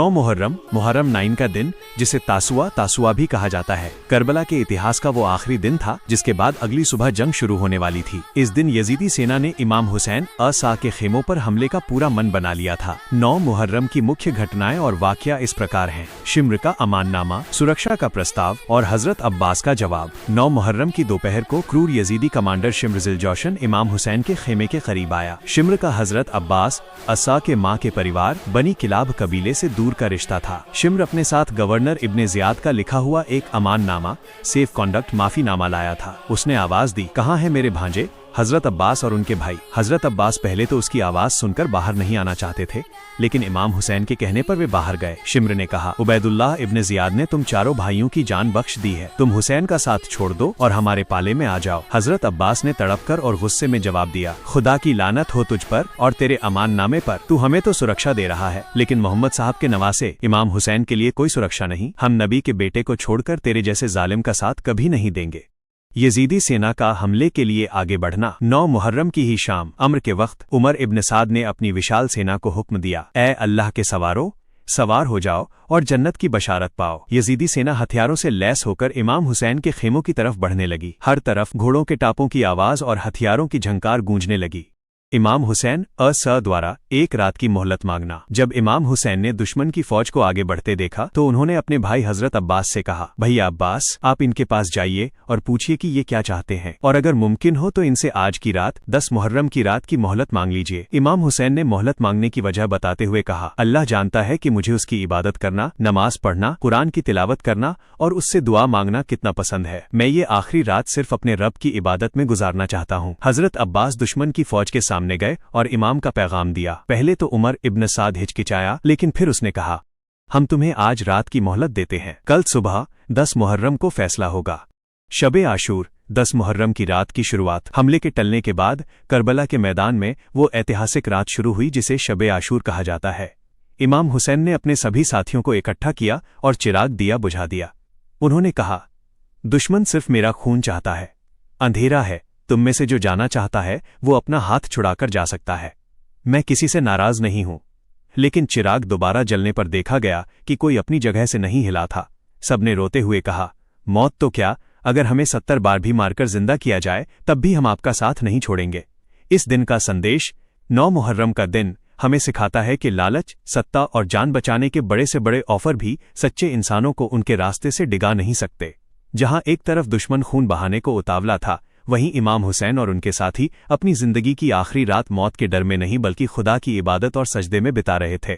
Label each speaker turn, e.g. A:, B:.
A: 9 मुहर्रम मुहर्रम 9 का दिन, जिसे तासुआ भी कहा जाता है, करबला के इतिहास का वो आखिरी दिन था जिसके बाद अगली सुबह जंग शुरू होने वाली थी। इस दिन यजीदी सेना ने इमाम हुसैन असा के खेमों पर हमले का पूरा मन बना लिया था। 9 मुहर्रम की मुख्य घटनाएं और वाकया इस प्रकार हैं। शिम्र का अमाननामा, सुरक्षा का प्रस्ताव और हजरत अब्बास का जवाब। 9 मुहर्रम की दोपहर को क्रूर यजीदी कमांडर शिम्र ज़िलजौशन इमाम हुसैन के खेमे के करीब आया। शिम्र का हजरत अब्बास असा के माँ के परिवार बनी किलाब कबीले से दूर का रिश्ता था। शिम्र अपने साथ गवर्नर इब्ने ज़ियाद का लिखा हुआ एक अमाननामा, सेफ कॉन्डक्ट माफीनामा लाया था। उसने आवाज दी, कहाँ है मेरे भांजे? हजरत अब्बास और उनके भाई। हजरत अब्बास पहले तो उसकी आवाज सुनकर बाहर नहीं आना चाहते थे, लेकिन इमाम हुसैन के कहने पर वे बाहर गए। शिम्र ने कहा, उबैदुल्लाह इब्ने ज़ियाद ने तुम चारों भाइयों की जान बख्श दी है, तुम हुसैन का साथ छोड़ दो और हमारे पाले में आ जाओ। हजरत अब्बास ने तड़पकर और गुस्से में जवाब दिया, खुदा की लानत हो तुझ पर और तेरे अमाननामे पर। तू हमें तो सुरक्षा दे रहा है, लेकिन मोहम्मद साहब के नवासे इमाम हुसैन के लिए कोई सुरक्षा नहीं। हम नबी के बेटे को छोड़कर तेरे जैसे जालिम का साथ कभी नहीं देंगे। यजीदी सेना का हमले के लिए आगे बढ़ना। 9 मुहर्रम की ही शाम अम्र के वक्त उमर इब्न साद ने अपनी विशाल सेना को हुक्म दिया, ए अल्लाह के सवारों, सवार हो जाओ और जन्नत की बशारत पाओ। यजीदी सेना हथियारों से लैस होकर इमाम हुसैन के खेमों की तरफ बढ़ने लगी। हर तरफ घोड़ों के टापों की आवाज और हथियारों की झंकार गूंजने लगी। इमाम हुसैन द्वारा एक रात की मोहलत मांगना। जब इमाम हुसैन ने दुश्मन की फौज को आगे बढ़ते देखा तो उन्होंने अपने भाई हजरत अब्बास से कहा, भैया अब्बास, आप इनके पास जाइए और पूछिए कि ये क्या चाहते हैं, और अगर मुमकिन हो तो इनसे आज की रात 10 मुहर्रम की रात की मोहलत मांग लीजिए। इमाम हुसैन ने मोहलत मांगने की वजह बताते हुए कहा, अल्लाह जानता है कि मुझे उसकी इबादत करना, नमाज पढ़ना, कुरान की तिलावत करना और उससे दुआ मांगना कितना पसंद है। मैं ये आखिरी रात सिर्फ अपने रब की इबादत में गुजारना चाहता हूँ। हजरत अब्बास दुश्मन की फौज के सामने गए और इमाम का पैगाम दिया। पहले तो उमर इब्न साद हिचकिचाया, लेकिन फिर उसने कहा, हम तुम्हें आज रात की मोहलत देते हैं, कल सुबह 10 मुहर्रम को फैसला होगा। शबे आशूर 10 मुहर्रम की रात की शुरुआत। हमले के टलने के बाद करबला के मैदान में वो ऐतिहासिक रात शुरू हुई जिसे शबे आशूर कहा जाता है। इमाम हुसैन ने अपने सभी साथियों को इकट्ठा किया और चिराग दिया बुझा दिया। उन्होंने कहा, दुश्मन सिर्फ मेरा खून चाहता है, अंधेरा है, तुम में से जो जाना चाहता है वो अपना हाथ छुड़ाकर जा सकता है। मैं किसी से नाराज नहीं हूं। लेकिन चिराग दोबारा जलने पर देखा गया कि कोई अपनी जगह से नहीं हिला था। सबने रोते हुए कहा, मौत तो क्या, अगर हमें 70 बार भी मारकर जिंदा किया जाए तब भी हम आपका साथ नहीं छोड़ेंगे। इस दिन का संदेश, 9 मुहर्रम का दिन, हमें सिखाता है कि लालच, सत्ता और जान बचाने के बड़े से बड़े ऑफर भी सच्चे इंसानों को उनके रास्ते से डिगा नहीं सकते। जहां एक तरफ दुश्मन खून बहाने को उतावला था, वहीं इमाम हुसैन और उनके साथी अपनी जिंदगी की आखिरी रात मौत के डर में नहीं बल्कि खुदा की इबादत और सजदे में बिता रहे थे।